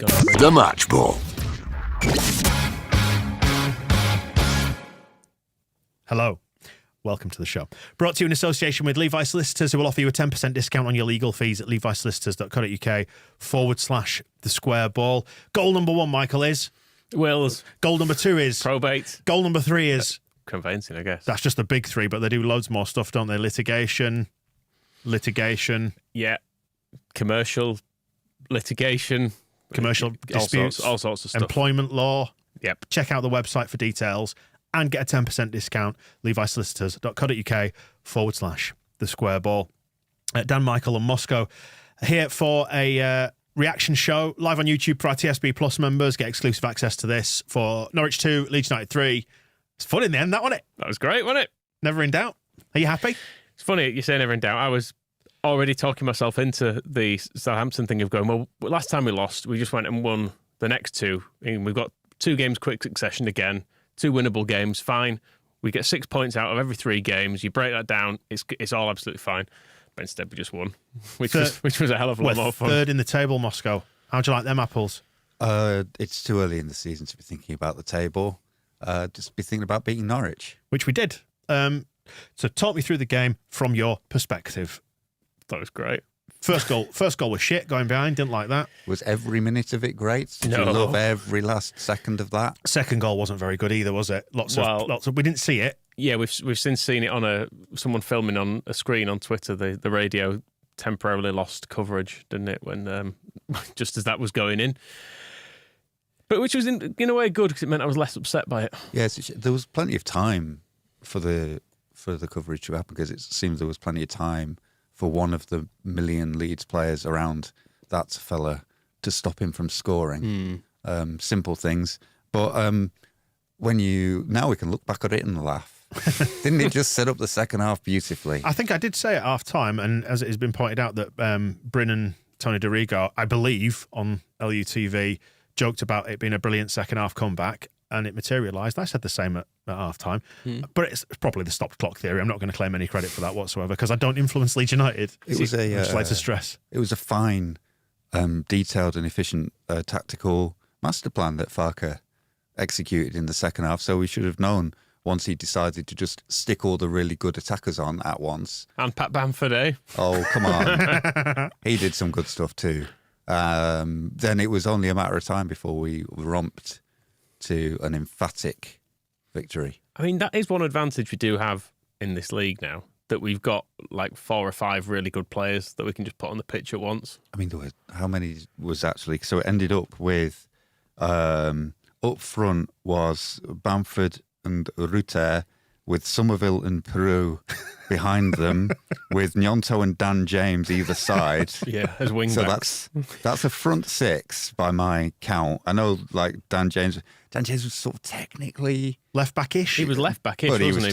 The Match Ball. Hello. Welcome to the show. Brought to you in association with Levi Solicitors, who will offer you a 10% discount on your legal fees at levisolicitors.co.uk/the square ball. Goal number 1, Michael, is? Wills. Goal number 2 is? Probate. Goal number 3 is? Conveyancing, I guess. That's just the big 3, but they do loads more stuff, don't they? Litigation. Yeah. Commercial litigation. Commercial disputes. All sorts of stuff. Employment law. Yep. Check out the website for details and get a 10% discount. levisolicitors.co.uk/the square ball. Dan, Michael and Moscow here for a reaction show live on YouTube for our TSB Plus members. Get exclusive access to this for Norwich 2, Leeds United 3. It's fun in the end, that, wasn't it? That was great, wasn't it? Never in doubt. Are you happy? It's funny you say never in doubt. I was already talking myself into the Southampton thing of going, well, last time we lost, we just went and won the next 2. And we've got 2 games quick succession again, 2 winnable games, fine. We get 6 points out of every 3 games. You break that down, it's all absolutely fine. But instead we just won, which was a hell of a lot more fun. 3rd in the table, Moscow. How'd you like them apples? It's too early in the season to be thinking about the table. Just be thinking about beating Norwich. Which we did. So talk me through the game from your perspective. That was great. First goal was shit, going behind, didn't like that. Was every minute of it great? Did you love every last second of that? Second goal wasn't very good either, was it? Lots of we didn't see it. Yeah, we've since seen it on someone filming on a screen on Twitter. The radio temporarily lost coverage, didn't it, when just as that was going in. But which was in a way good because it meant I was less upset by it. Yes, there was plenty of time for the coverage to happen because it seemed there was plenty of time for one of the million Leeds players around that fella to stop him from scoring. Simple things. But now we can look back at it and laugh. Didn't he just set up the second half beautifully? I think I did say at half time, and as it has been pointed out, that Bryn and Tony DeRigo, I believe, on LUTV, joked about it being a brilliant second half comeback, and it materialised. I said the same at half time. But it's probably the stopped clock theory. I'm not going to claim any credit for that whatsoever because I don't influence Leeds United. It was I'd just like to stress. It was a fine, detailed and efficient tactical master plan that Farke executed in the second half. So we should have known once he decided to just stick all the really good attackers on at once. And Pat Bamford, eh? Oh, come on. He did some good stuff too. Then it was only a matter of time before we romped to an emphatic victory. I mean, that is one advantage we do have in this league now, that we've got like 4 or 5 really good players that we can just put on the pitch at once. I mean, how many was actually... So it ended up with... up front was Bamford and Rutter, with Somerville and Peru behind them, with Gnonto and Dan James either side. Yeah, as wing backs. So that's a front 6 by my count. I know, like Dan James was sort of technically left backish. He was left backish, but wasn't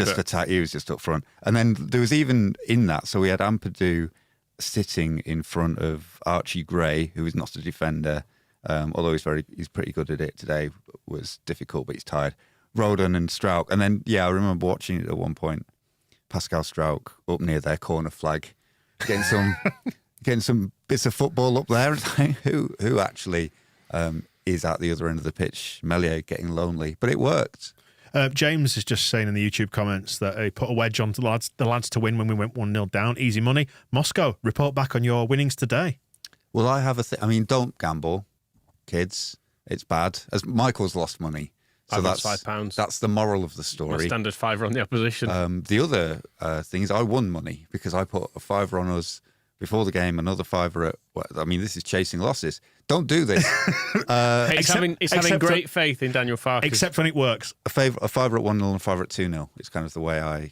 he was just up front. And then there was even in that, so we had Ampadu sitting in front of Archie Gray, who is not a defender, although he's pretty good at it today. Was difficult, but he's tired. Roden and Strauch. And then, I remember watching it at one point. Pascal Strauch up near their corner flag, getting some bits of football up there. Who actually is at the other end of the pitch? Melier getting lonely, but it worked. James is just saying in the YouTube comments that he put a wedge on the lads to win when we went 1-0 down. Easy money. Moscow, report back on your winnings today. Well, I have I mean, don't gamble, kids. It's bad. As Michael's lost money. So that's £5. That's the moral of the story. My standard £5 on the opposition. The other thing is I won money because I put a £5 on us before the game, another £5 at... I mean, this is chasing losses. Don't do this. He's having great faith in Daniel Farke. Except when it works. A £5 at 1-0 and a £5 at 2-0. It's kind of the way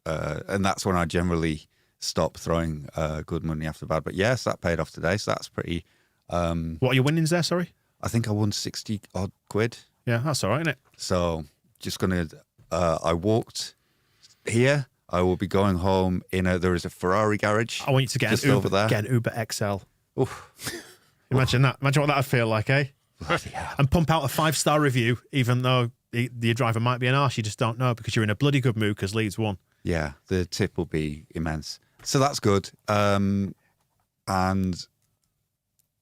and that's when I generally stop throwing good money after bad. But yes, that paid off today, so that's pretty... What are your winnings there, sorry? I think I won 60 odd quid. Yeah, that's all right, isn't it? So just going to... I walked here. I will be going home there is a Ferrari garage. I want you to get an Uber XL. Oof. Imagine that. Imagine what that would feel like, eh? And pump out a 5-star review, even though the driver might be an arse. You just don't know because you're in a bloody good mood because Leeds won. Yeah, the tip will be immense. So that's good. And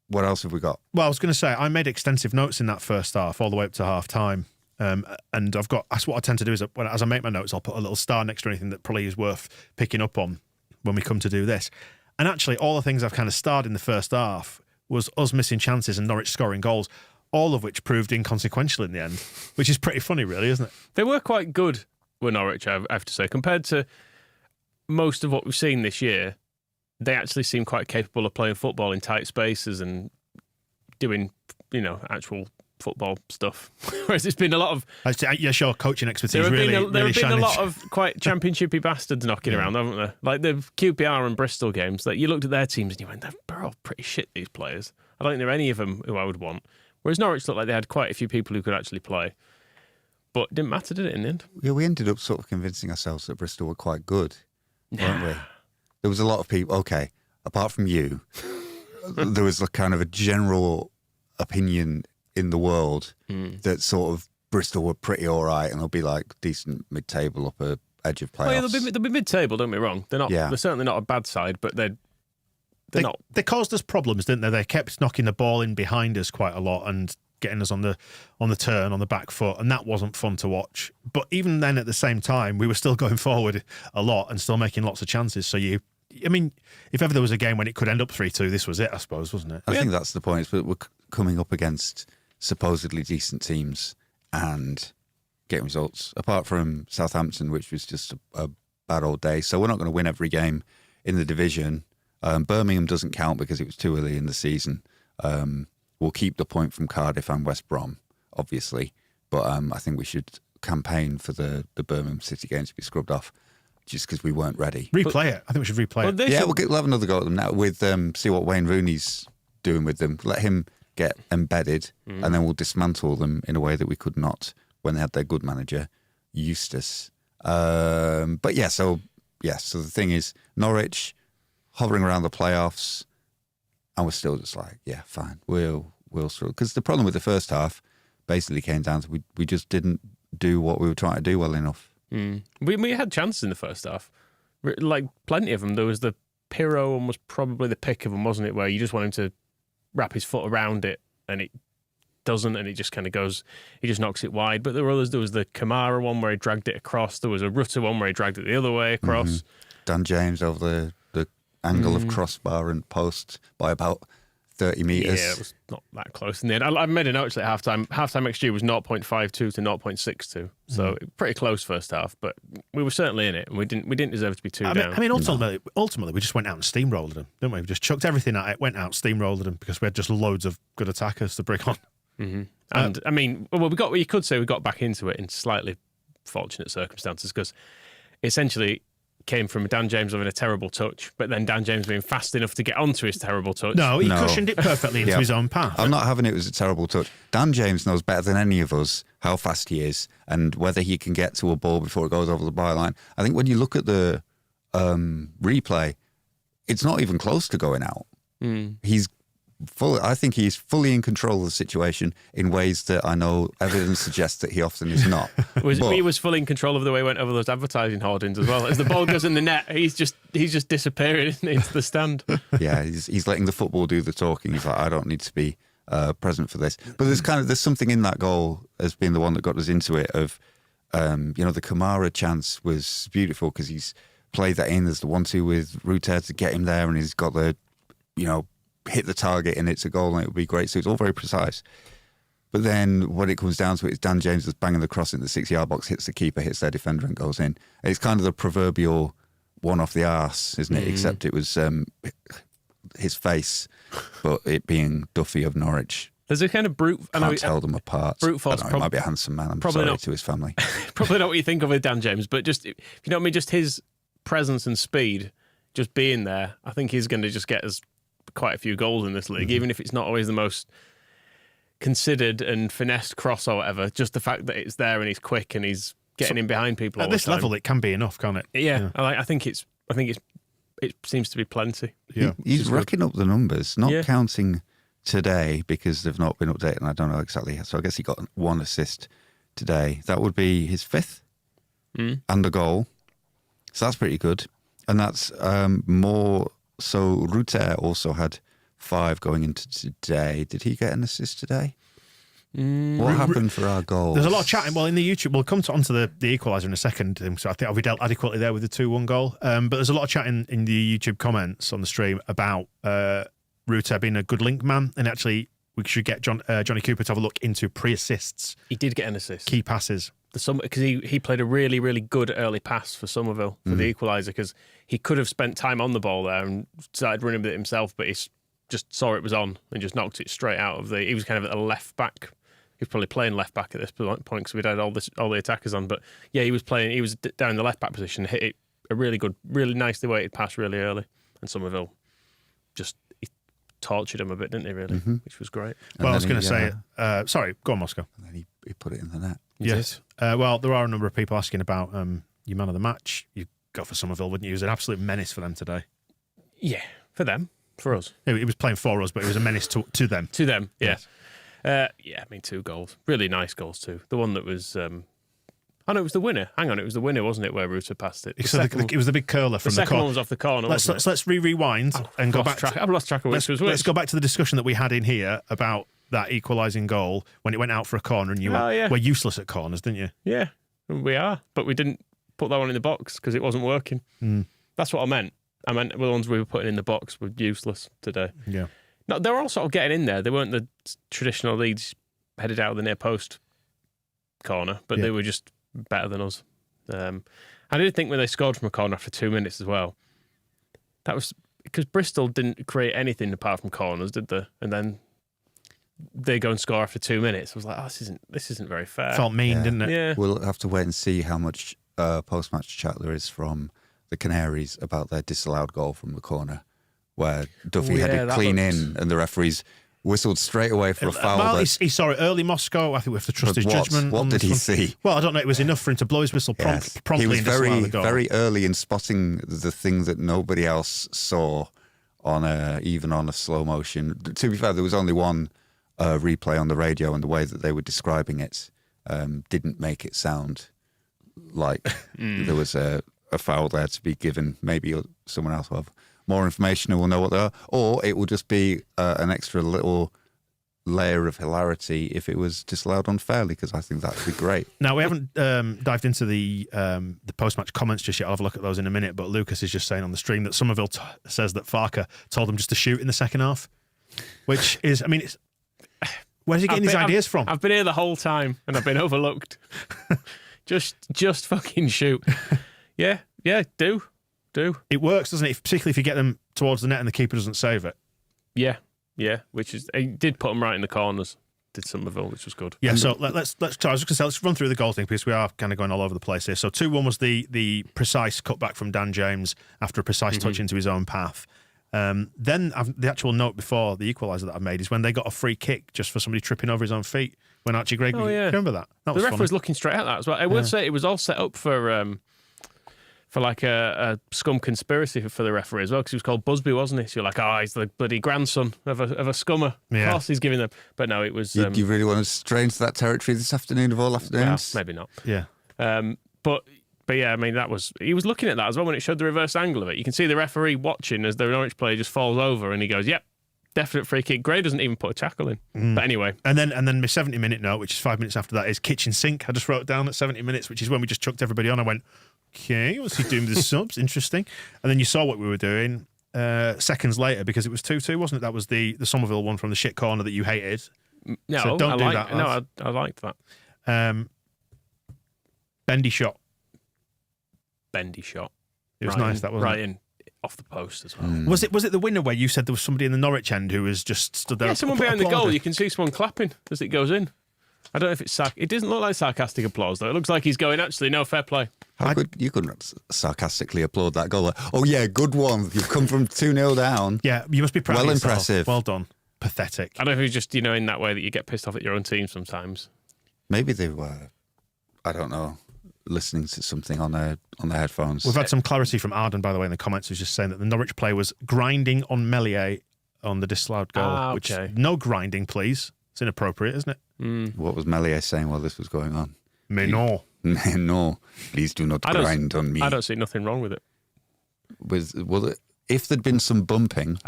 what else have we got? Well, I was going to say, I made extensive notes in that first half, all the way up to half time. And that's what I tend to do is as I make my notes, I'll put a little star next to anything that probably is worth picking up on when we come to do this. And actually, all the things I've kind of starred in the first half was us missing chances and Norwich scoring goals, all of which proved inconsequential in the end, which is pretty funny, really, isn't it? They were quite good with Norwich, I have to say. Compared to most of what we've seen this year, they actually seem quite capable of playing football in tight spaces and doing, actual football stuff. Whereas it's been a lot of... Yeah, sure, coaching expertise there have really been a lot of quite championshipy bastards knocking around, haven't there? Like the QPR and Bristol games, like you looked at their teams and you went, they're all pretty shit, these players. I don't think there are any of them who I would want. Whereas Norwich looked like they had quite a few people who could actually play. But it didn't matter, did it, in the end? Yeah, we ended up sort of convincing ourselves that Bristol were quite good, weren't we? There was a lot of people, okay, apart from you, there was kind of a general opinion in the world that sort of Bristol were pretty all right and they'll be like decent mid-table upper edge of playoffs. Well, yeah, they'll be mid-table, don't get me wrong. They're not. Yeah. They're certainly not a bad side, but they're not. They caused us problems, didn't they? They kept knocking the ball in behind us quite a lot and getting us on the turn, on the back foot, and that wasn't fun to watch. But even then, at the same time, we were still going forward a lot and still making lots of chances. So if ever there was a game when it could end up 3-2, this was it, I suppose, wasn't it? I think that's the point. But we're coming up against supposedly decent teams and getting results, apart from Southampton, which was just a bad old day. So we're not going to win every game in the division. Birmingham doesn't count because it was too early in the season. We'll keep the point from Cardiff and West Brom, obviously. But I think we should campaign for the Birmingham City game to be scrubbed off just because we weren't ready. Replay it. I think we should replay it. Yeah, we'll have another go at them now with see what Wayne Rooney's doing with them. Let him get embedded and then we'll dismantle them in a way that we could not when they had their good manager, Eustace. So the thing is, Norwich hovering around the playoffs, and we're still just like, yeah, fine, we'll struggle. Because the problem with the first half basically came down to we just didn't do what we were trying to do well enough. We had chances in the first half, like plenty of them. There was the Carrow one was probably the pick of them, wasn't it? Where you just want him to wrap his foot around it, and it doesn't, and it just kind of goes. He just knocks it wide. But there were others. There was the Kamara one where he dragged it across. There was a Rutter one where he dragged it the other way across. Dan James over the angle of crossbar and post by about 30 metres. Yeah, it was not that close in the end. I made a note actually at half-time. Half-time XG was 0.52 to 0.62. So pretty close first half, but we were certainly in it, and we didn't deserve to be two down. Ultimately, we just went out and steamrolled them, didn't we? We just chucked everything at it, went out, steamrolled them because we had just loads of good attackers to bring on. And you could say we got back into it in slightly fortunate circumstances because essentially came from Dan James having a terrible touch, but then Dan James being fast enough to get onto his terrible touch. No, he cushioned it perfectly into his own path. I'm not having it as a terrible touch. Dan James knows better than any of us how fast he is and whether he can get to a ball before it goes over the byline. I think when you look at the replay, it's not even close to going out. I think he's fully in control of the situation in ways that I know evidence suggests that he often is not. He was fully in control of the way he went over those advertising hoardings as well. As the ball goes in the net, he's just disappearing into the stand. Yeah, he's letting the football do the talking. He's like, I don't need to be present for this. But there's something in that goal as being the one that got us into it. Of the Kamara chance was beautiful because he's played that in. There's the 1-2 with Rutter to get him there, and he's got the hit the target and it's a goal and it would be great. So it's all very precise. But then when it comes down to it, it's Dan James that's banging the cross in the 6-yard box, hits the keeper, hits their defender and goes in. And it's kind of the proverbial one off the arse, isn't it? Except it was his face, but it being Duffy of Norwich. There's a kind of brute... Can't tell them apart. Brute force. He might be a handsome man. I'm sorry to his family. Probably not what you think of with Dan James, but just, if you know what I mean, just his presence and speed, just being there, I think he's going to just get us quite a few goals in this league, even if it's not always the most considered and finessed cross or whatever. Just the fact that it's there and he's quick and he's getting in behind people at this level, it can be enough, can't it? Yeah. I think it seems to be plenty. Yeah, he's racking up the numbers, not counting today because they've not been updated, and I don't know exactly. So I guess he got one assist today. That would be his 5th and a goal. So that's pretty good, and that's more. So Rutter also had 5 going into today. Did he get an assist today? What happened for our goals? There's a lot of chatting. Well, in the YouTube, we'll come onto the equaliser in a second. So I think we dealt adequately there with the 2-1 goal. But there's a lot of chatting in the YouTube comments on the stream about Ruta being a good link man, and actually we should get Johnny Cooper to have a look into pre-assists. He did get an assist. Key passes. Because he played a really, really good early pass for Somerville for the equaliser, because he could have spent time on the ball there and started running with it himself, but he just saw it was on and just knocked it straight out of he was kind of at the left back. He was probably playing left back at this point because we'd had all the attackers on. But yeah, he was down in the left back position, hit it a really good, really nicely weighted pass really early. And Somerville he tortured him a bit, didn't he, really? Which was great. Well, I was going to say, sorry, go on, Moscow. And then he put it in the net. Yes. Well, there are a number of people asking about your man of the match. You'd go for Somerville, wouldn't you? He was an absolute menace for them today. Yeah, for them. For us. He was playing for us, but he was a menace to them. To them, yeah. Yes. I mean, 2 goals. Really nice goals, too. The one that was... no, it was the winner. Hang on, it was the winner, wasn't it, where Ruta passed it? It was the big curler from the corner. The second one was off the corner, Let's rewind and go back. I've lost track of which was which. Let's go back to the discussion that we had in here about that equalising goal when it went out for a corner, and you were useless at corners, didn't you? Yeah, we are. But we didn't put that one in the box because it wasn't working. That's what I meant. I meant the ones we were putting in the box were useless today. Yeah. No, they were all sort of getting in there. They weren't the traditional Leeds headed out of the near post corner, but they were just better than us. I did think when they scored from a corner after 2 minutes as well, that was because Bristol didn't create anything apart from corners, did they? And then they go and score after 2 minutes. I was like, this isn't very fair. Felt mean, didn't it? Yeah. We'll have to wait and see how much post-match chat there is from the Canaries about their disallowed goal from the corner, where Duffy had it clean in and the referees whistled straight away for a foul. Well, he saw it early, Moscow. I think we have to trust his judgment. What did he see? Well, I don't know. It was enough for him to blow his whistle promptly. He was and disallow the goal. very early in spotting the thing that nobody else saw even on a slow motion. To be fair, there was only one replay on the radio, and the way that they were describing it didn't make it sound like there was a foul there to be given. Maybe someone else will have more information and will know what they are, or it will just be an extra little layer of hilarity if it was disallowed unfairly, because I think that would be great. Now, we haven't dived into the post-match comments just yet. I'll have a look at those in a minute, but Lucas is just saying on the stream that Somerville says that Farke told him just to shoot in the second half, which is, I mean, where's he getting his ideas from? I've been here the whole time and I've been overlooked. just fucking shoot. Yeah, do. It works, doesn't it? Particularly if you get them towards the net and the keeper doesn't save it. Yeah, which is, he did put them right in the corners, did Somerville, which was good. Yeah, so let's run through the goal thing, because we are kind of going all over the place here. So 2-1 was the precise cutback from Dan James after a precise touch into his own path. Then the actual note before the equaliser that I made is when they got a free kick just for somebody tripping over his own feet when Archie Gregg. Oh, yeah. Remember that? That was the ref funny. was looking straight at that as well. I would say it was all set up for like a scum conspiracy for the referee as well, because he was called Busby, wasn't he? So you're like, he's the bloody grandson of a scummer. Yeah. Of course he's giving them. But no, it was... you really want to stray into that territory this afternoon of all afternoons? Well, maybe not. Yeah. But yeah, I mean, he was looking at that as well when it showed the reverse angle of it. You can see the referee watching as the Norwich player just falls over and he goes, yep, definite free kick. Gray doesn't even put a tackle in. But anyway. And then my 70-minute note, which is 5 minutes after that, is kitchen sink. I just wrote down at 70 minutes, which is when we just chucked everybody on. I went, okay, what's he doing with the subs? Interesting. And then you saw what we were doing seconds later, because it was 2-2, wasn't it? That was the Somerville one from the shit corner that you hated. No, so don't do that. No, I liked that. Bendy shot. It was nice, that wasn't right it? in off the post as well. Was it the winner where you said there was somebody in the Norwich end who was just stood there? Yeah, someone behind the goal. You can see someone clapping as it goes in. I don't know if it's it doesn't look like sarcastic applause though. It looks like he's going, actually, no, fair play. You couldn't sarcastically applaud that goal. Oh yeah, good one. You've come from 2-0 down. Yeah, you must be proud. Well, of yourself. impressive. Well done. Pathetic. I don't know if it's just in that way that you get pissed off at your own team sometimes. Maybe they were, I don't know, listening to something on their headphones. We've had some clarity from Arden, by the way, in the comments, who's just saying that the Norwich player was grinding on Melier on the disallowed goal. Okay. Which, no grinding, please. It's inappropriate, isn't it? What was Melier saying while this was going on? Mais non. No, please do not grind on me. I don't see nothing wrong with it. If there'd been some bumping,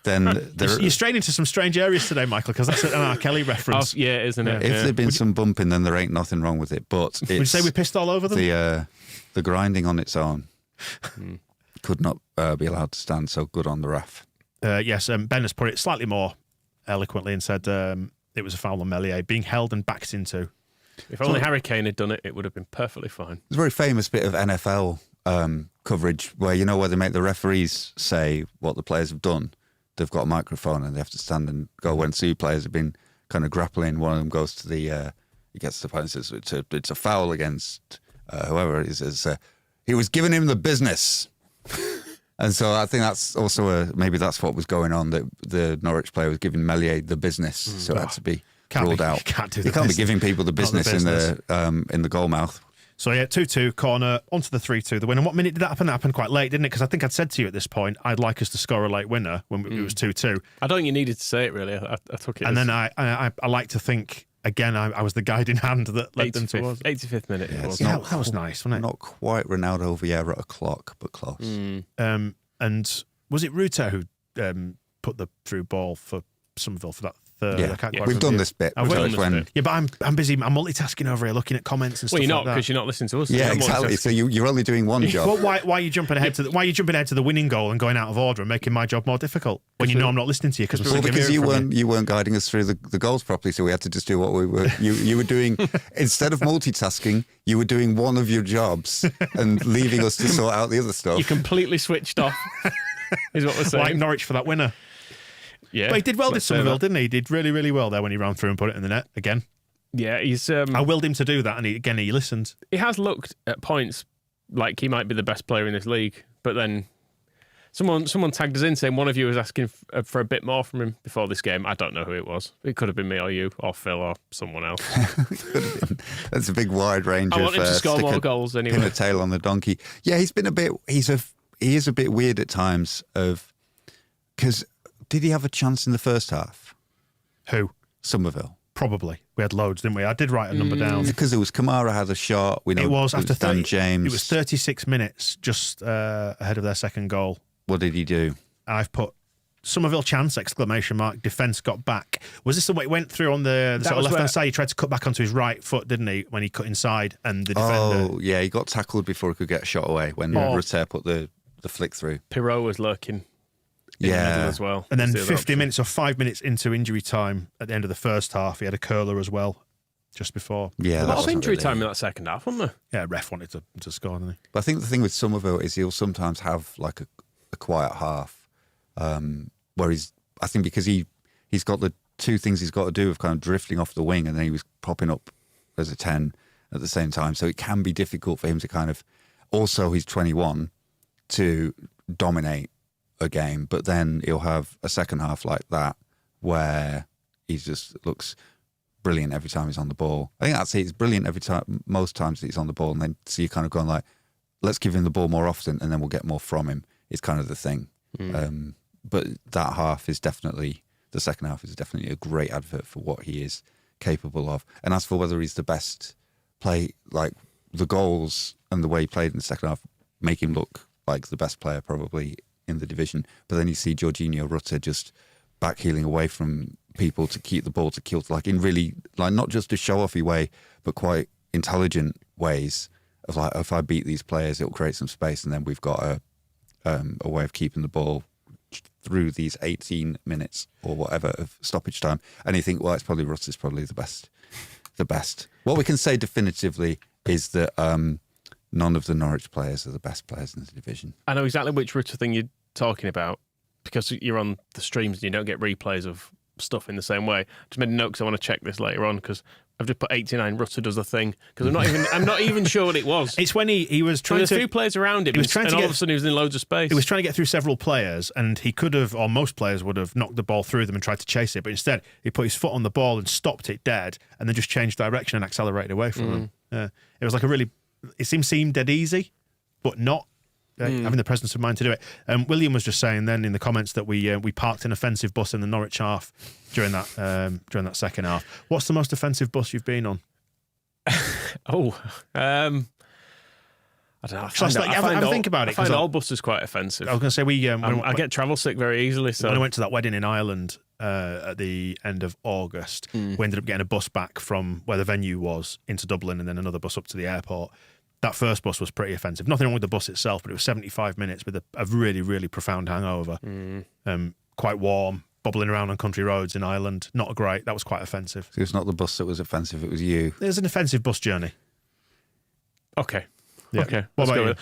then You're straying into some strange areas today, Michael, because that's an R. Kelly reference. Oh, yeah, isn't it? if Yeah. there'd been some bumping, then there ain't nothing wrong with it. But Would you say we pissed all over them? the grinding on its own could not be allowed to stand. So good on the ref. Yes, Ben has put it slightly more eloquently and said it was a foul on Meslier, being held and backed into. If only Harry Kane had done it, it would have been perfectly fine. There's a very famous bit of NFL coverage where where they make the referees say what the players have done. They've got a microphone and they have to stand and go when two players have been kind of grappling. One of them goes to he gets to the point and says it's a foul against whoever it is. He was giving him the business. And so I think that's also maybe that's what was going on, that the Norwich player was giving Meslier the business, so it had to be ruled out. You can't be giving people the business in the goal mouth. So 2-2 corner onto the 3-2 the win. And what minute did that happen? That happened quite late, didn't it? Because I think I'd said to you at this point I'd like us to score a late winner when it was 2-2. I don't think you needed to say it really. I took it. And then I like to think again I was the guiding hand that led them towards 85th minute. Yeah, that was nice, wasn't it? Not quite Ronaldo Vieira o'clock, but close. And was it Rutter who put the through ball for Somerville for that third? Yeah, I can't quite we've done this bit. I've done done this this bit. Yeah, but I'm busy. I'm multitasking over here, looking at comments and stuff. Well, you're not, like because that. you're not listening to us. Yeah, You're exactly. multitasking. So you're only doing one job. Well, why are you jumping ahead to the, why are you jumping ahead to the winning goal and going out of order and making my job more difficult when you know I'm not listening to you? Well, because you weren't guiding us through the goals properly, so we had to just do what we were. You were doing instead of multitasking, you were doing one of your jobs and leaving us to sort out the other stuff. You completely switched off. Is what we're saying. Like Norwich for that winner. Yeah, But he did well, did let's say Somerville, that. didn't he? He did really, really well there when he ran through and put it in the net again. Yeah, he's. I willed him to do that, and he listened. He has looked at points like he might be the best player in this league, but then someone tagged us in saying one of you was asking for a bit more from him before this game. I don't know who it was. It could have been me or you or Phil or someone else. That's a big wide range I of want him to score more goals pin anyway. a tail on the donkey. Yeah, he's been a bit. He is a bit weird at times. Because did he have a chance in the first half? Who? Somerville. Probably. We had loads, didn't we? I did write a number down. Because it was Kamara had a shot. We know It was after Dan 30. James. It was 36 minutes just ahead of their second goal. What did he do? I've put Somerville chance, ! Defence got back. Was this the way it went through on the sort of left hand side? He tried to cut back onto his right foot, didn't he, when he cut inside and the defender. Oh, yeah, he got tackled before he could get a shot away when Rutter put the flick through. Pirot was lurking in the middle as well. And then That's the other 50 option. minutes or 5 minutes into injury time at the end of the first half, he had a curler as well, just before. Yeah, A that lot of wasn't injury really- time in that second half, wasn't there? Yeah, ref wanted to score, didn't he? But I think the thing with Somerville is he'll sometimes have like a quiet half, where I think because he's got the two things he's got to do of kind of drifting off the wing, and then he was popping up as a 10 at the same time. So it can be difficult for him to kind of, also he's 21, to dominate a game, but then he'll have a second half like that where he just looks brilliant every time he's on the ball. I think that's it. He's brilliant every time, most times that he's on the ball, and then so you're kind of going like, let's give him the ball more often, and then we'll get more from him. Is kind of the thing. But that half is definitely, the second half is definitely a great advert for what he is capable of. And as for whether he's the best play, like the goals and the way he played in the second half make him look like the best player probably in the division. But then you see Jorginho Rutter just backheeling away from people to keep the ball to kill, like in really, like not just a show-offy way, but quite intelligent ways of like, if I beat these players, it'll create some space, and then we've got a way of keeping the ball through these 18 minutes or whatever of stoppage time. And you think, well, it's probably Rutter's probably the best. What we can say definitively is that none of the Norwich players are the best players in the division. I know exactly which Rutter thing you're talking about because you're on the streams and you don't get replays of stuff in the same way. Just made a note because I want to check this later on because I've just put 89 Rutter does a thing because I'm not even sure what it was. It's when he was trying There's to. a few players around him, he was trying and to all get- of a sudden he was in loads of space. He was trying to get through several players, and he could have, or most players would have, knocked the ball through them and tried to chase it. But instead, he put his foot on the ball and stopped it dead, and then just changed direction and accelerated away from them. It was like it seemed dead easy, but not having the presence of mind to do it. William was just saying then in the comments that we parked an offensive bus in the Norwich half during that second half. What's the most offensive bus you've been on? I I don't know. Have a think about it. I find all buses quite offensive. I was going to say I get travel sick very easily. So when I went to that wedding in Ireland at the end of August, we ended up getting a bus back from where the venue was into Dublin, and then another bus up to the airport. That first bus was pretty offensive. Nothing wrong with the bus itself, but it was 75 minutes with a really, really profound hangover. Quite warm, bobbling around on country roads in Ireland. Not great. That was quite offensive. So it's not the bus that was offensive, it was you. It was an offensive bus journey. Okay. Yeah. Okay. What about you?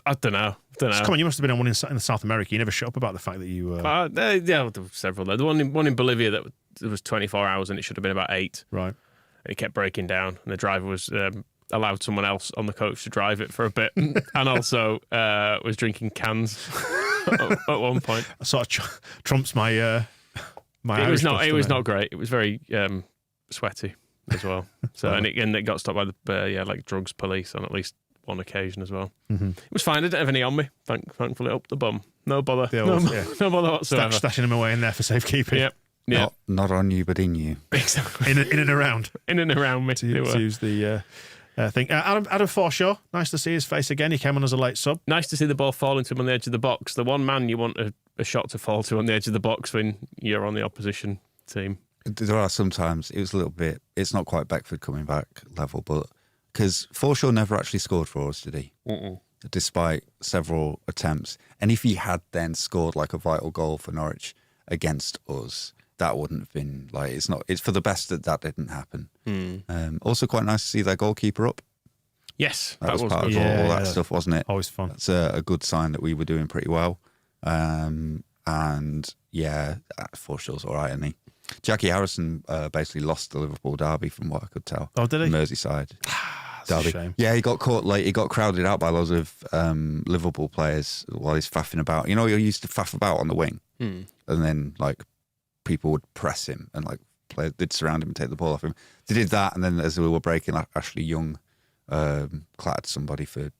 I don't know. Come on, you must have been on one in South America. You never shut up about the fact that you... yeah, there were several there. The one in Bolivia that was 24 hours and it should have been about 8. Right. And it kept breaking down and the driver was... allowed someone else on the coach to drive it for a bit, and also was drinking cans at one point. Sort of trumps my my. It was not great. It was very sweaty as well. So and it got stopped by the like drugs police on at least one occasion as well. Mm-hmm. It was fine. I didn't have any on me. Thankfully, up the bum. No bother. No bother whatsoever. Stashing them away in there for safekeeping. Yep. Yeah. Not on you, but in you. Exactly. in and around. In and around me. To use the. Thing. Adam Forshaw, nice to see his face again. He came on as a late sub. Nice to see the ball falling to him on the edge of the box. The one man you want a shot to fall to on the edge of the box when you're on the opposition team. There are sometimes, it was a little bit, it's not quite Beckford coming back level, but because Forshaw never actually scored for us, did he? Despite several attempts. And if he had then scored like a vital goal for Norwich against us, that wouldn't have been like, it's for the best that didn't happen. Also quite nice to see their goalkeeper up. Yes, that was part of all that stuff, wasn't it? Always fun. That's a good sign that we were doing pretty well. And yeah, Forshaw's all right, isn't he? Jackie Harrison basically lost the Liverpool derby from what I could tell. Oh, did he? Merseyside. That's a shame. Yeah, he got caught late. He got crowded out by loads of Liverpool players while he's faffing about. You know, he used to faff about on the wing, and then like people would press him and like they'd surround him and take the ball off him. They did that, and then as we were breaking, Ashley Young clattered somebody for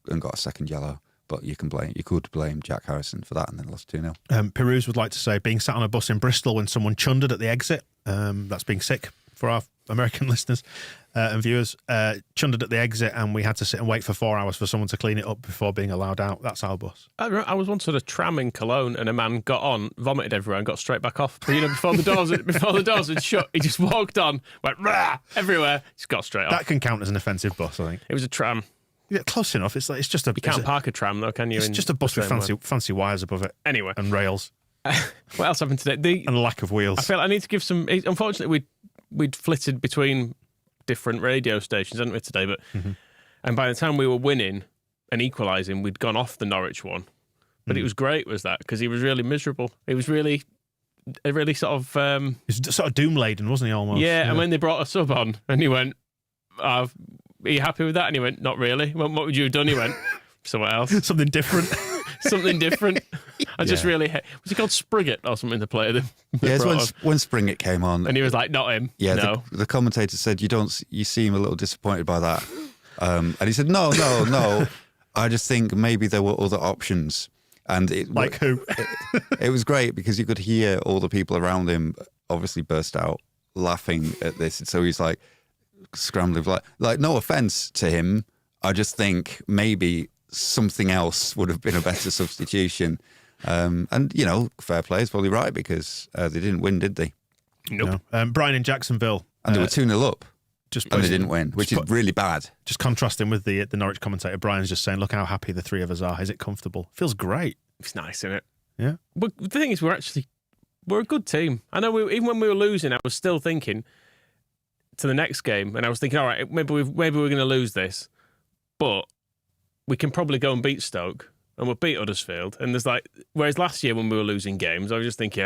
and got a second yellow. But you could blame Jack Harrison for that, and then lost 2-0. Peruse would like to say being sat on a bus in Bristol when someone chundered at the exit. That's being sick for our American listeners and viewers. Chundered at the exit, and we had to sit and wait for 4 hours for someone to clean it up before being allowed out. That's our bus. I was once at a tram in Cologne, and a man got on, vomited everywhere, and got straight back off. But, before the doors had shut, he just walked on, went rah everywhere, just got straight off. That can count as an offensive bus, I think. It was a tram. Yeah, close enough. It's just a. You can't park a tram though, can you? It's just a bus with fancy wires above it. Anyway, and rails. What else happened today? And lack of wheels. I feel I need to give some. Unfortunately, we'd flitted between different radio stations, hadn't we today? But and by the time we were winning and equalising, we'd gone off the Norwich one. But it was great, was that? Because he was really miserable. He was really sort of. He was sort of doom laden, wasn't he? Almost. Yeah, and when they brought a sub on, and he went, "Are you happy with that?" And he went, "Not really." What would you have done? He went, "Somewhere else." Something different. Something different. I just really was he called Spriggett or something to play them? Yeah, it's when Springett came on, and he was like, "Not him." Yeah, no. The commentator said, "You seem a little disappointed by that," and he said, "No. I just think maybe there were other options." And who? It was great because you could hear all the people around him obviously burst out laughing at this. So he's like scrambling, like no offense to him. I just think maybe something else would have been a better substitution. And fair play is probably right because they didn't win, did they? Nope. No. Brian in Jacksonville. And they were 2-0 up. And they didn't win, which is really bad. Just contrasting with the Norwich commentator, Brian's just saying, look how happy the three of us are. Is it comfortable? Feels great. It's nice, isn't it? Yeah. But the thing is, we're a good team. I know even when we were losing, I was still thinking to the next game, and I was thinking, all right, maybe we're going to lose this, but we can probably go and beat Stoke, and we'll beat Huddersfield. And whereas last year when we were losing games, I was just thinking,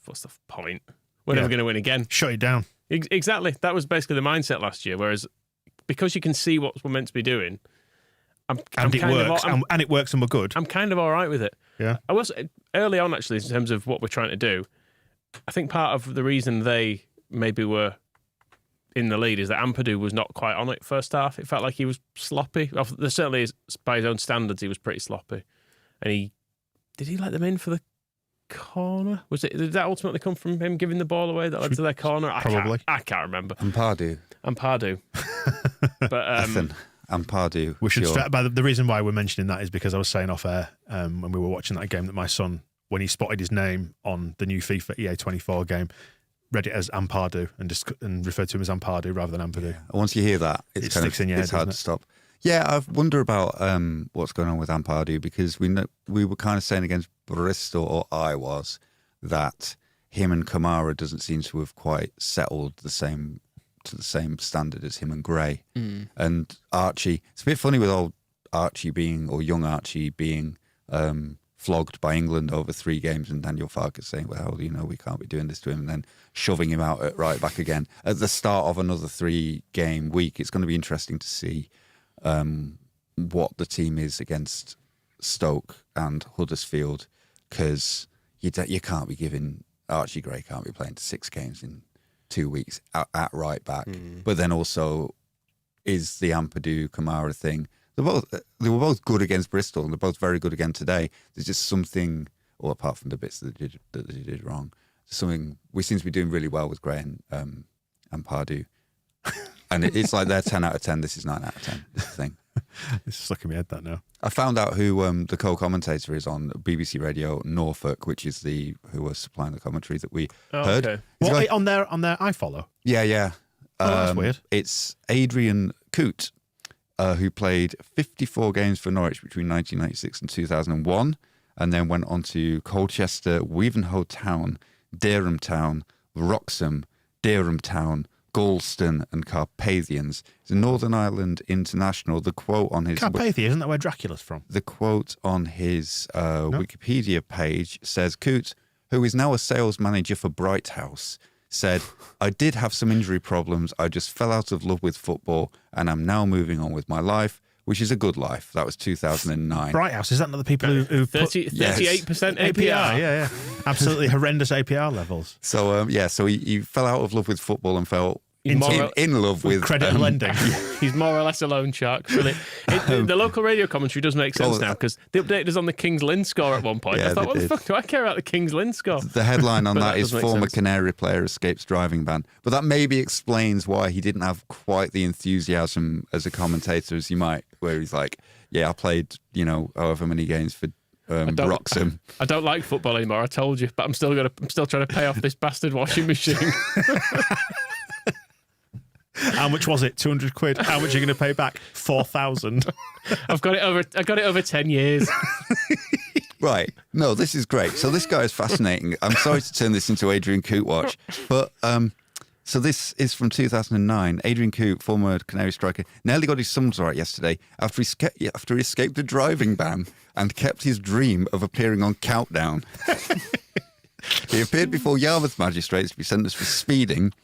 what's the point? We're never going to win again. Shut it down. Exactly. That was basically the mindset last year. Whereas because you can see what we're meant to be doing, it works and we're good. I'm kind of all right with it. Yeah. I was early on actually in terms of what we're trying to do. I think part of the reason they maybe were in the lead is that Ampadu was not quite on it first half. It felt like he was sloppy. There certainly is, by his own standards, he was pretty sloppy. And did he let them in for the corner? Did that ultimately come from him giving the ball away that led to their corner? Probably. I can't remember. Ampadu. But Ampadu. We should. Sure. But the reason why we're mentioning that is because I was saying off air when we were watching that game that my son, when he spotted his name on the new FIFA EA 24 game, read it as Ampadu and referred to him as Ampadu rather than Ampadu. Yeah. Once you hear that, it sticks in your head. It's hard to stop. Yeah, I wonder about what's going on with Ampadu, because we were kind of saying against Bristol, or I was, that him and Kamara doesn't seem to have quite settled to the same standard as him and Gray. And Archie, it's a bit funny with old Archie young Archie being flogged by England over 3 games, and Daniel Farke saying, well, we can't be doing this to him, and then shoving him out at right back again at the start of another 3-game week. It's going to be interesting to see what the team is against Stoke and Huddersfield, because you can't be giving Archie Gray can't be playing 6 games in 2 weeks at right back. But then also, is the Ampadu Kamara thing? They were both good against Bristol, and they're both very good again today. There's just something, or apart from the bits that they did wrong, something we seem to be doing really well with Gray and Ampadu. And it's like they're 10 out of 10. This is 9 out of 10. This thing. It's stuck in my head that now. I found out who the co-commentator is on BBC Radio Norfolk, which is who was supplying the commentary that we heard. Okay. What, on their iFollow? Yeah. That's weird. It's Adrian Coote, who played 54 games for Norwich between 1996 and 2001, and then went on to Colchester, Wivenhoe Town, Dereham Town, Wroxham, Dereham Town, Galston and Carpathians. It's a Northern Ireland international. The quote on his Carpathia, isn't that where Dracula's from? The quote on his Wikipedia page says, Coote, who is now a sales manager for Bright House, said, I did have some injury problems. I just fell out of love with football and I'm now moving on with my life, which is a good life. That was 2009. Bright House, is that not the people who 38% APR? Yeah. Absolutely horrendous APR levels. So, so he fell out of love with football and fell in love with credit and lending. He's more or less a loan shark. Really. The local radio commentary does make sense now, because they updated us on the Kings Lynn score at one point. Yeah, I thought, what the fuck do I care about the Kings Lynn score? The headline on that is former sense. Canary player escapes driving ban. But that maybe explains why he didn't have quite the enthusiasm as a commentator as he might, where he's like, I played, however many games for Wroxham. I don't like football anymore, I told you, but I'm still trying to pay off this bastard washing machine. How much was it? 200 quid. How much are you going to pay back? 4,000. I got it over 10 years. Right. No, this is great. So this guy is fascinating. I'm sorry to turn this into Adrian Coote watch, but so this is from 2009. Adrian Coote, former Canary striker, nearly got his sums right yesterday after he escaped the driving ban and kept his dream of appearing on Countdown. He appeared before Yarmouth magistrates to be sentenced for speeding.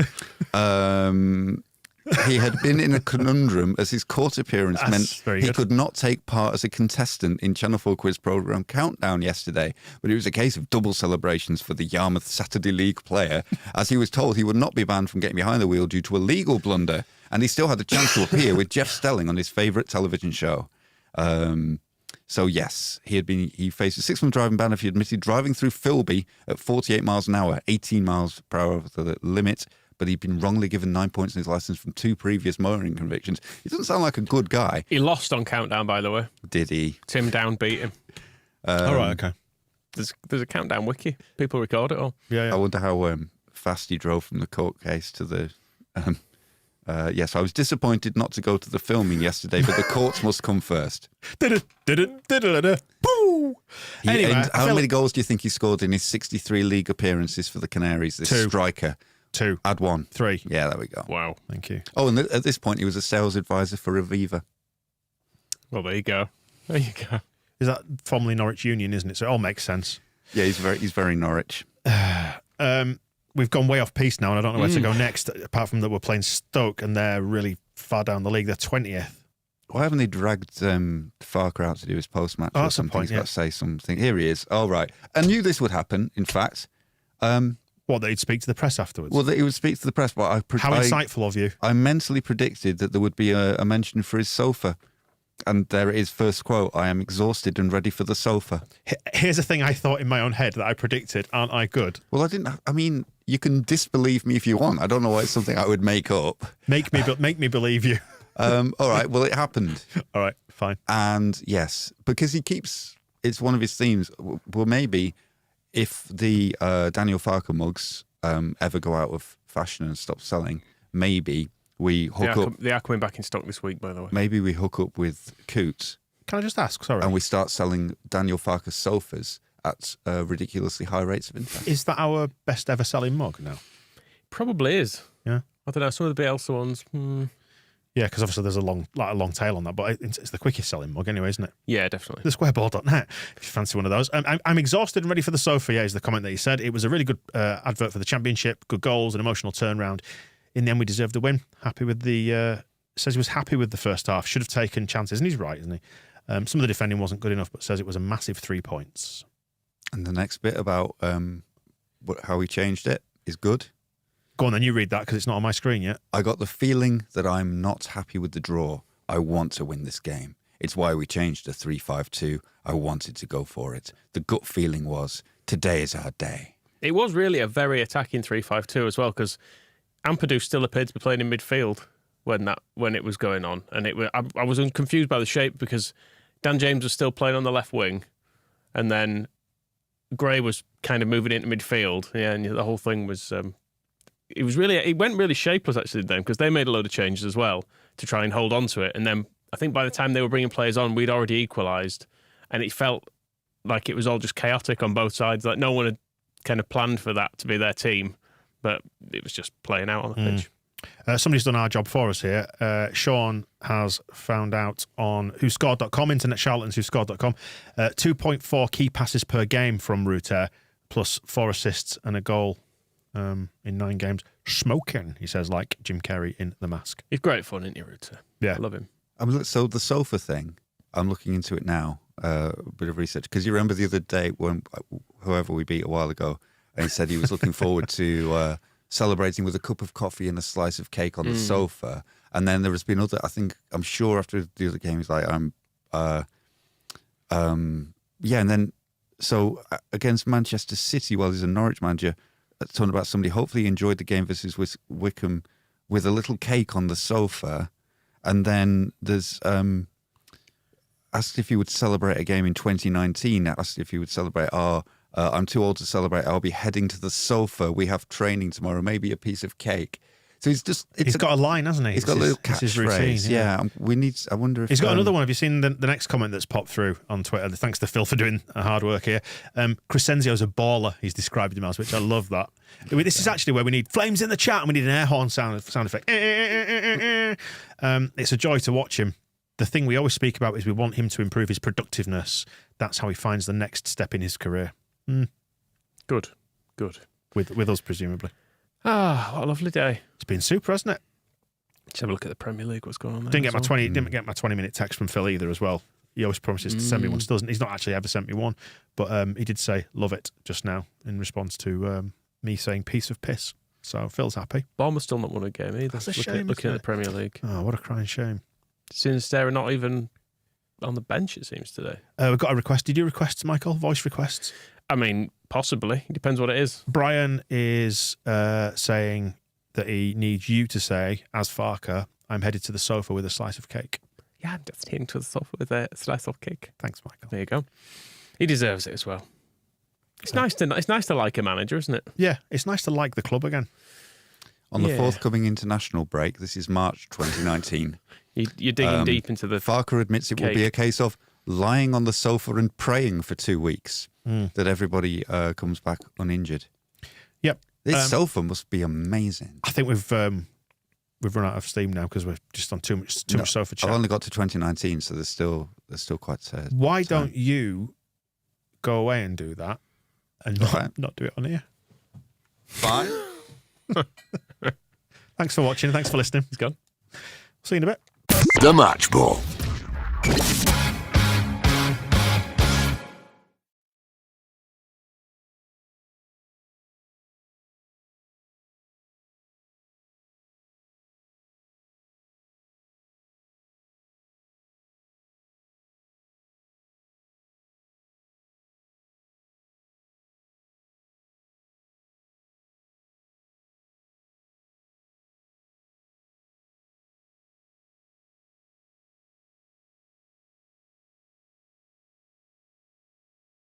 He had been in a conundrum as his court appearance meant he could not take part as a contestant in Channel 4 quiz programme Countdown yesterday, but it was a case of double celebrations for the Yarmouth Saturday League player, as he was told he would not be banned from getting behind the wheel due to a legal blunder, and he still had a chance to appear with Jeff Stelling on his favourite television show. So yes, he faced a 6-month driving ban if he admitted driving through Filby at 48 miles an hour, 18 miles per hour over the limit, but he'd been wrongly given 9 points in his licence from 2 previous motoring convictions. He doesn't sound like a good guy. He lost on Countdown, by the way. Did he? Tim Down beat him. All right, okay. There's a Countdown wiki. People record it all. Yeah. I wonder how fast he drove from the court case to the... Yes, I was disappointed not to go to the filming yesterday, but the courts must come first. Boo! Anyway, how many goals do you think he scored in his 63 league appearances for the Canaries? This 2. striker. 2. Add 1. 3. Yeah, there we go. Wow. Thank you. Oh, and at this point, he was a sales advisor for Aviva. Well, there you go. There you go. Is that formerly Norwich Union, isn't it? So it all makes sense. Yeah, he's very Norwich. We've gone way off piece now, and I don't know where to go next, apart from that we're playing Stoke, and they're really far down the league. They're 20th. Why haven't they dragged Farke out to do his post-match or that's the something? point, He's got to say something. Here he is. All right. I knew this would happen, in fact. What, that he'd speak to the press afterwards? Well, that he would speak to the press, but How insightful of you. I mentally predicted that there would be a mention for his sofa. And there it is, first quote, I am exhausted and ready for the sofa. Here's a thing I thought in my own head that I predicted. Aren't I good? Well, I mean, you can disbelieve me if you want. I don't know why it's something I would make up. Make me believe you. All right, well, it happened. All right, fine. And yes, because it's one of his themes. Well, maybe if the Daniel Farke mugs ever go out of fashion and stop selling, maybe we hook up. They are coming back in stock this week, by the way. Maybe we hook up with Coots. Can I just ask? Sorry. And we start selling Daniel Farke sofas at ridiculously high rates of interest. Is that our best ever selling mug now? Probably is. Yeah. I don't know. Some of the Bielsa ones. Yeah, because obviously there's a long tail on that, but it's the quickest selling mug anyway, isn't it? Yeah, definitely. The squareball.net, if you fancy one of those. I'm exhausted and ready for the sofa, yeah, is the comment that he said. It was a really good advert for the championship, good goals, an emotional turnaround. In the end, we deserved the win. Happy with the... says he was happy with the first half, should have taken chances, and he's right, isn't he? Some of the defending wasn't good enough, but says it was a massive 3 points. And the next bit about how he changed it is good. Go on then, you read that because it's not on my screen yet. I got the feeling that I'm not happy with the draw. I want to win this game. It's why we changed to 3-5-2. I wanted to go for it. The gut feeling was, today is our day. It was really a very attacking 3-5-2 as well, because Ampadu still appeared to be playing in midfield when it was going on. And I was confused by the shape because Dan James was still playing on the left wing, and then Gray was kind of moving into midfield. Yeah, and the whole thing was... it went really shapeless actually then, because they made a load of changes as well to try and hold on to it. And then I think by the time they were bringing players on, we'd already equalised, and it felt like it was all just chaotic on both sides. Like no one had kind of planned for that to be their team, but it was just playing out on the pitch. Somebody's done our job for us here. Sean has found out on whoscored.com, internet charlatans whoscored.com, 2.4 key passes per game from Ruter, plus 4 assists and a goal in 9 games. Smoking, he says, like Jim Carrey in The Mask. He's great fun, isn't he, Ruter? Yeah. I love him. So the sofa thing, I'm looking into it now, a bit of research, because you remember the other day when whoever we beat a while ago, and he said he was looking forward to celebrating with a cup of coffee and a slice of cake on the sofa. And then there has been other, I'm sure after the other game, he's like, and then, so against Manchester City, while he's a Norwich manager, talking about somebody hopefully enjoyed the game versus Wickham with a little cake on the sofa. And then there's asked if he would celebrate a game in 2019, asked if he would celebrate I'm too old to celebrate. I'll be heading to the sofa. We have training tomorrow. Maybe a piece of cake. So he's got a line, hasn't he? He's got a little catchphrase. Yeah. I wonder if he's got another one. Have you seen the next comment that's popped through on Twitter? Thanks to Phil for doing hard work here. Crescenzio's a baller. He's described him as, which I love that. This is actually where we need flames in the chat, and we need an air horn sound effect. It's a joy to watch him. The thing we always speak about is we want him to improve his productiveness. That's how he finds the next step in his career. Good. With us, presumably. What a lovely day. It's been super, hasn't it? Let's have a look at the Premier League. What's going on there? Didn't get my 20-minute text from Phil either as well. He always promises to send me one. Still doesn't. He's not actually ever sent me one, but he did say love it just now in response to me saying piece of piss. So Phil's happy. Bournemouth still not won a game either. That's a shame. Looking at the Premier League. Oh, what a crying shame. Sinisterra not even on the bench, it seems, today. We've got a request. Did you request, Michael? Voice requests? I mean, possibly. It depends what it is. Brian is saying that he needs you to say, as Farke, I'm headed to the sofa with a slice of cake. Yeah, I'm just heading to the sofa with a slice of cake. Thanks, Michael. There you go. He deserves it as well. It's nice to like a manager, isn't it? Yeah, it's nice to like the club again. On the forthcoming international break, this is March 2019. You're digging deep into the Farke admits it will be a case of lying on the sofa and praying for 2 weeks that everybody comes back uninjured. Yep. This sofa must be amazing. I think we've run out of steam now because we're just on too much sofa chat. I've only got to 2019, so there's still quite Why don't you go away and do that and not do it on here? Fine. Thanks for watching. Thanks for listening. He's gone. See you in a bit. The Match Ball.